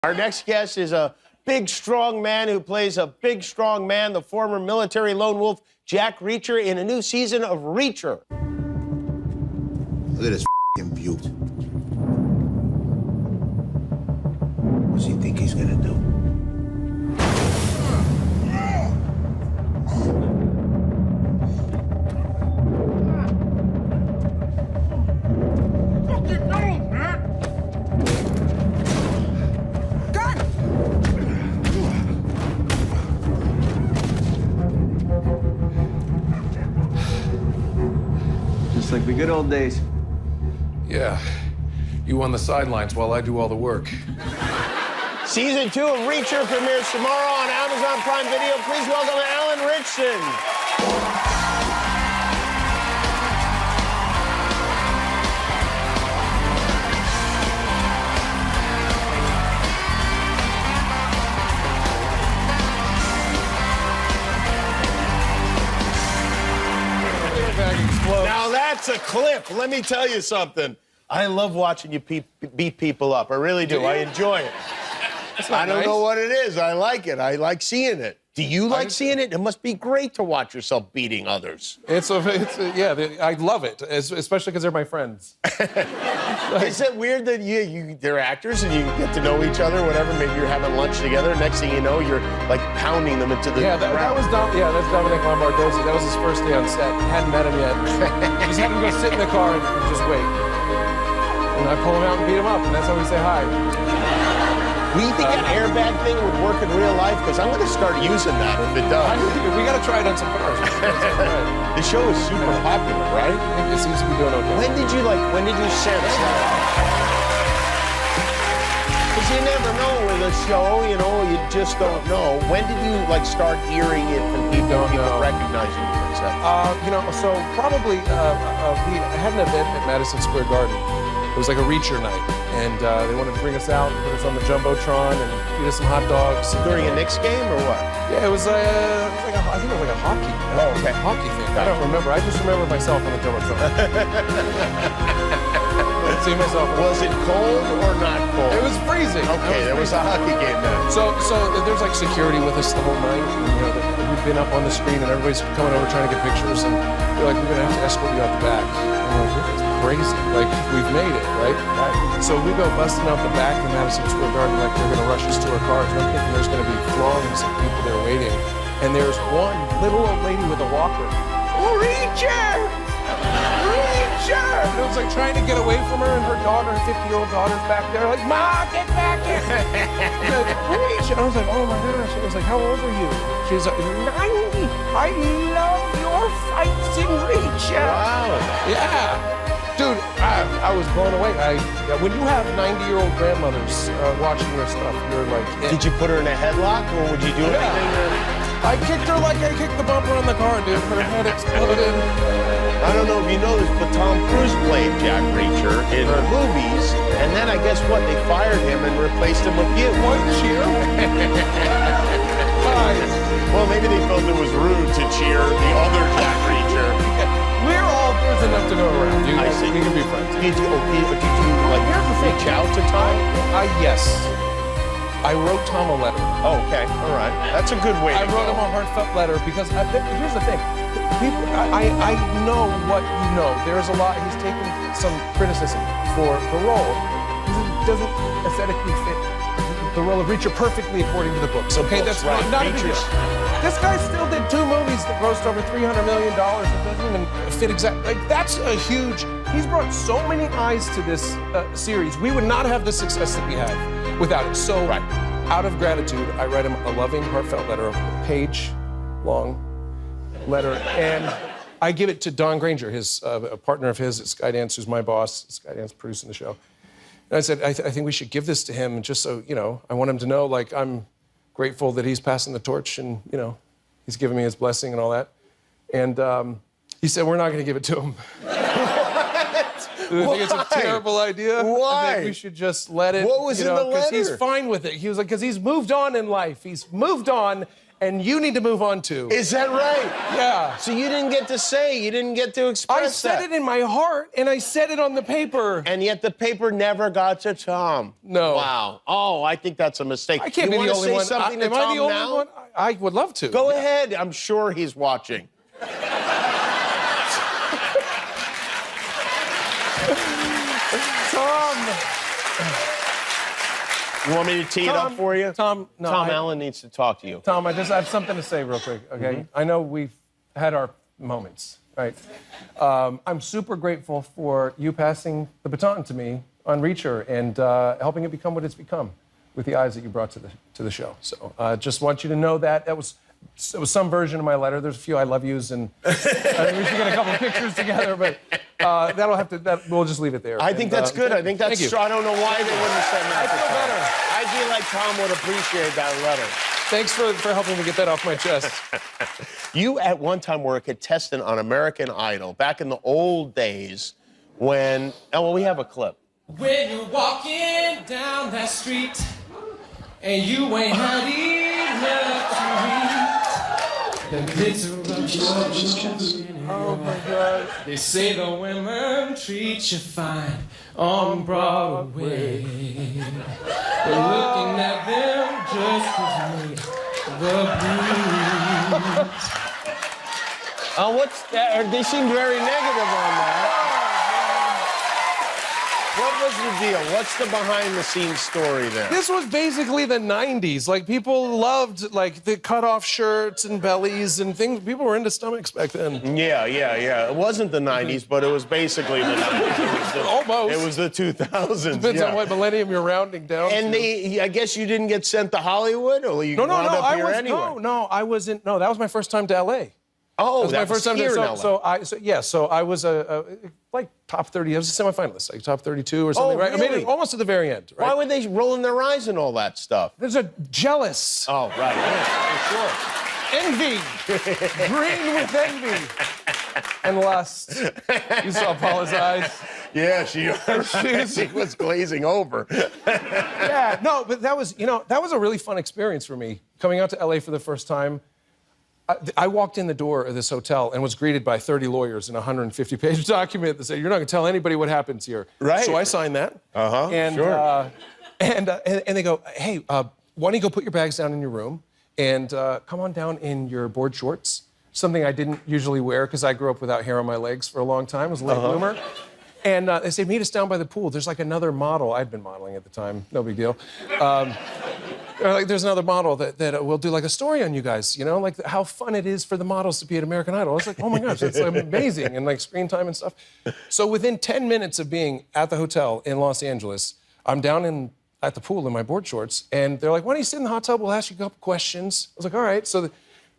Our next guest is a big, strong man who plays a big, strong man, the former military lone wolf, Jack Reacher, in a new season of Reacher. Look at this f***ing butte. What's he think he's gonna do? Just like the good old days. Yeah. You on the sidelines while I do all the work. Season 2 of Reacher premieres tomorrow on Amazon Prime Video. Please welcome Alan Ritchson. Now that's a clip. Let me tell you something. I love watching you beat people up. I really do. I enjoy it. I don't know what it is. I like it. I like seeing it. Do you like seeing it? It must be great to watch yourself beating others. Yeah, I love it, especially because they're my friends. Is it weird that they're actors and you get to know each other, whatever? Maybe you're having lunch together. Next thing you know, you're like pounding them into the ground. That's Dominic Lombardozzi. That was his first day on set. Hadn't met him yet. Just had him go sit in the car and just wait. And I pull him out and beat him up, and that's how we say hi. Do you think that airbag thing would work in real life? Because I'm going to start using that if it does. We got to try it on some cars. The show is super popular, right? It seems to be doing okay. When did you sense that? Because you never know with a show, you know, you just don't know. When did you start hearing it from people recognizing you for example? So probably we had an event at Madison Square Garden. It was like a Reacher night, and they wanted to bring us out and put us on the Jumbotron and feed us some hot dogs. During a Knicks game or what? Yeah, it was I think it was like a hockey. Hockey thing. Gotcha. I don't remember. I just remember myself on the Jumbotron. See myself. Was it cold or not cold? It was freezing. Okay, there was a hockey game then. So there's like security with us the whole night. And, we've been up on the screen and everybody's coming over trying to get pictures, and they're like, we're gonna have to escort you out the back. And I'm like, this is crazy. Like, we've made it, right? So we go busting out the back of Madison Square Garden like they're gonna rush us to our cars. And I'm thinking there's gonna be throngs of people there waiting. And there's one little old lady with a walker. Reacher! Reacher! And it was like trying to get away from her, and her daughter, her 50-year-old daughter's back there, like, Ma, get back here! Reacher! I was like, oh my gosh. I was like, how old are you? She's like, 90. I love your fights in Reacher. Wow. Yeah. Dude, I was blown away. When you have 90-year-old grandmothers watching your stuff, you're like... Did you put her in a headlock, or would you do anything? I kicked her like I kicked the bumper on the car, dude. Her head exploded. I don't know if you know this, but Tom Cruise played Jack Reacher in the movies, and then I guess what? They fired him and replaced him with you. What, cheer? Well, maybe they felt it was rude to cheer the other Jack Reacher. We're all there's enough to go around, dude. I see. We can be friends. Did you reach out to Tom? Yes. I wrote Tom a letter. Oh, okay. All right. That's a good way to go. I wrote him a heartfelt letter because here's the thing. People, I know what you know. There's a lot. He's taken some criticism for the role. He doesn't aesthetically fit the role of Reacher perfectly according to the books. Okay, that's right. not a big deal. This guy still did 2 movies that grossed over $300 million. It doesn't even fit exactly. Like, that's a huge... He's brought so many eyes to this series. We would not have the success that we have without it. So, out of gratitude, I write him a loving, heartfelt letter, a page-long letter, and I give it to Don Granger, a partner of his at Skydance, who's my boss. Skydance producing the show. And I said, I think we should give this to him, just so, I want him to know, like, I'm grateful that he's passing the torch and, he's giving me his blessing and all that. And he said, we're not going to give it to him. I think it's a terrible idea. Why? I think we should just let it. What was in the letter? Because he's fine with it. He was like, because he's moved on in life. He's moved on, and you need to move on too. Is that right? Yeah. So you didn't get to say, you didn't get to express I said it in my heart, and I said it on the paper. And yet the paper never got to Tom. No. Wow. Oh, I think that's a mistake. I can't be the only one. Something to Am Tom I the only now? one? I would love to. Go ahead. I'm sure he's watching. Tom. You want me to tee it up for you? Tom, Allen needs to talk to you. Tom, I have something to say real quick, okay? Mm-hmm. I know we've had our moments, right? I'm super grateful for you passing the baton to me on Reacher and helping it become what it's become with the eyes that you brought to the show. So just want you to know that. It was some version of my letter. There's a few I love yous, and we should get a couple of pictures together, but we'll just leave it there. I think that's good. I think that's true. I don't know why they wouldn't have said that. I feel better. I feel like Tom would appreciate that letter. Thanks for helping me get that off my chest. You at one time were a contestant on American Idol back in the old days when, we have a clip. When you're walking down that street and you ain't had enough to eat, the interruptions. Oh my God. They say the women treat you fine on Broadway. But looking at them just gives me the blues. What's that? They seem very negative on that. What was the deal? What's the behind-the-scenes story there? This was basically the 90s. Like, people loved, like, the cut-off shirts and bellies and things. People were into stomachs back then. Yeah. It wasn't the 90s, but it was basically the 90s. Almost. It was the 2000s. Depends on what millennium you're rounding down And to. I guess you didn't get sent to Hollywood, or you wound up here anyway? I wasn't. No, that was my first time to L.A. Oh, that was my first time here to in LA. So I was like top 30. I was a semifinalist, like top 32 or something, right? Really? I made it almost to the very end. Right? Why were they rolling their eyes and all that stuff? There's a jealous. Oh, right. Yeah, for sure. Envy. Green with envy. And lust. You saw Paula's eyes. Yeah, she was glazing over. Yeah, no, but that was a really fun experience for me. Coming out to LA for the first time. I walked in the door of this hotel and was greeted by 30 lawyers in a 150-page document that said, "You're not going to tell anybody what happens here." Right. So I signed that. And, sure. And they go, "Hey, why don't you go put your bags down in your room and come on down in your board shorts?" Something I didn't usually wear because I grew up without hair on my legs for a long time. I was a late bloomer. And they said, "Meet us down by the pool. There's like another model." I'd been modeling at the time. No big deal. Like, there's another model that will do like a story on you guys, like how fun it is for the models to be at American Idol. I was like, oh my gosh, that's amazing, and like screen time and stuff. So within 10 minutes of being at the hotel in Los Angeles, I'm down at the pool in my board shorts, and they're like, why don't you sit in the hot tub? We'll ask you a couple questions. I was like, all right. So the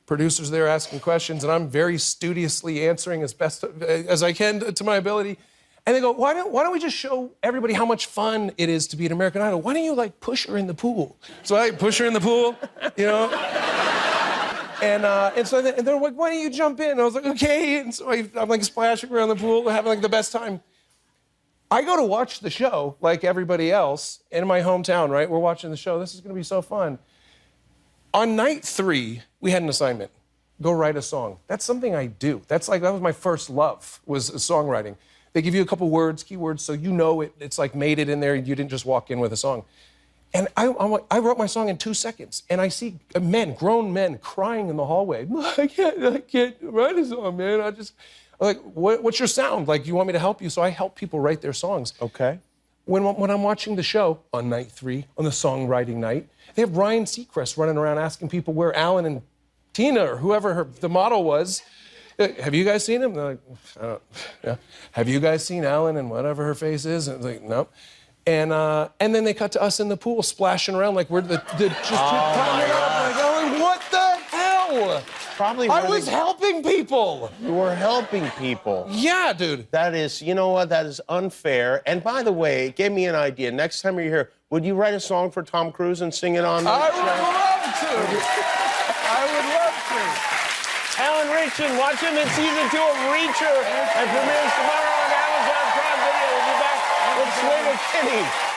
producer's there asking questions, and I'm very studiously answering as best as I can to my ability. And they go, why don't we just show everybody how much fun it is to be an American Idol? Why don't you, like, push her in the pool? So I push her in the pool, And so they're like, why don't you jump in? And I was like, okay. And so I'm, like, splashing around the pool, having, like, the best time. I go to watch the show, like everybody else, in my hometown, right? We're watching the show. This is going to be so fun. On night 3, we had an assignment. Go write a song. That's something I do. That was my first love, was songwriting. They give you a couple words, keywords, so it's like made it in there. You didn't just walk in with a song. And I wrote my song in 2 seconds, and I see grown men crying in the hallway. I can't write a song, man. I'm like, what's your sound? Like, you want me to help you? So I help people write their songs. Okay. When I'm watching the show on night 3, on the songwriting night, they have Ryan Seacrest running around asking people where Alan and Tina or whoever the model was. Have you guys seen him? They're like, yeah. Have you guys seen Alan and whatever her face is? And like, no. And then they cut to us in the pool splashing around like we're just climbing up. Like, going, what the hell? Probably. I was helping people. You were helping people. Yeah, dude. That is, you know what? That is unfair. And by the way, it gave me an idea. Next time you're here, would you write a song for Tom Cruise and sing it on the show? I would love to. I would love to. Alan Ritchson, watch him in season 2 of Reacher and premieres tomorrow on Amazon Prime Video. We'll be back with Sway McKinney.